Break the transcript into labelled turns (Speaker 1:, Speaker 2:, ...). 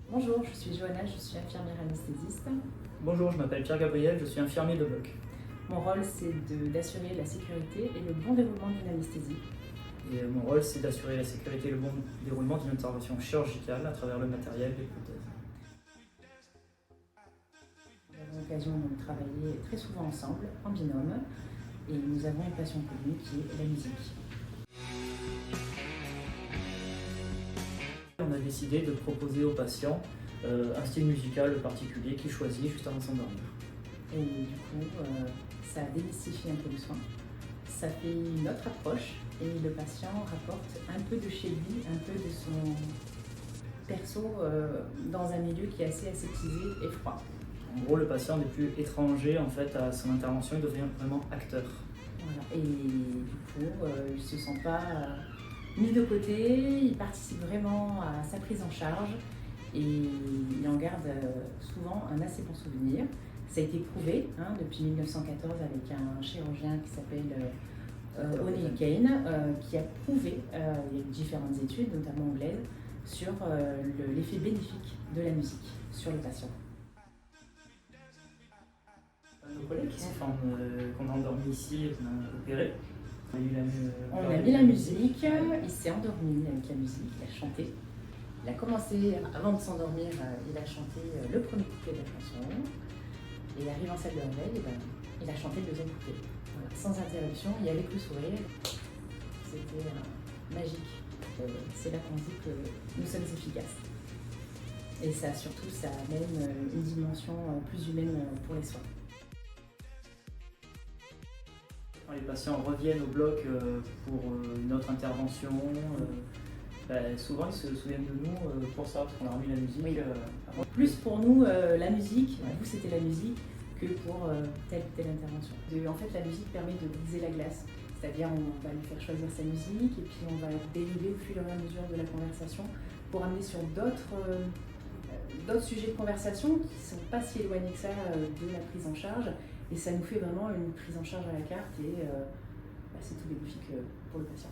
Speaker 1: Bonjour, je suis Johanna, je suis infirmière anesthésiste.
Speaker 2: Bonjour, je m'appelle Pierre-Gabriel, je suis infirmier de bloc.
Speaker 1: Mon rôle, c'est d'assurer la sécurité et le bon déroulement d'une anesthésie.
Speaker 2: Et mon rôle, c'est d'assurer la sécurité et le bon déroulement d'une intervention chirurgicale à travers le matériel des prothèses.
Speaker 1: Nous avons l'occasion de travailler très souvent ensemble, en binôme, et nous avons une passion commune qui est la musique.
Speaker 2: On a décidé de proposer aux patients un style musical particulier qu'ils choisissent juste avant de s'endormir.
Speaker 1: Et du coup, ça démystifie un peu le soin. Ça fait une autre approche et le patient rapporte un peu de chez lui, un peu de son perso dans un milieu qui est assez aseptisé et froid.
Speaker 2: En gros, le patient n'est plus étranger en fait à son intervention, il devient vraiment acteur.
Speaker 1: Voilà. Et du coup, il ne se sent pas mis de côté, il participe vraiment à sa prise en charge et il en garde souvent un assez bon souvenir. Ça a été prouvé depuis 1914 avec un chirurgien qui s'appelle O'Neill Kane, qui a prouvé, il y a eu différentes études, notamment anglaises, sur l'effet bénéfique de la musique sur le patient.
Speaker 2: Nos collègues qu'on a endormis ici et qu'on a opéré,
Speaker 1: on a mis la musique, il s'est endormi avec la musique, il a chanté. Il a commencé, avant de s'endormir, il a chanté le premier couplet de la chanson. Et arrivé en salle de réveil, il a chanté le deuxième couplet. Voilà, sans interruption et avec le sourire. C'était magique. C'est là qu'on dit que nous sommes efficaces. Et ça surtout, ça amène une dimension plus humaine pour les soins.
Speaker 2: Quand les patients reviennent au bloc pour une autre intervention, souvent ils se souviennent de nous pour ça, parce qu'on a remis la musique.
Speaker 1: Oui. Plus pour nous, la musique, vous c'était la musique, que pour telle ou telle intervention. En fait, la musique permet de briser la glace, c'est-à-dire on va lui faire choisir sa musique et puis on va dériver au fur et à mesure de la conversation pour amener sur d'autres sujets de conversation qui ne sont pas si éloignés que ça de la prise en charge. Et ça nous fait vraiment une prise en charge à la carte et c'est tout bénéfique pour le patient.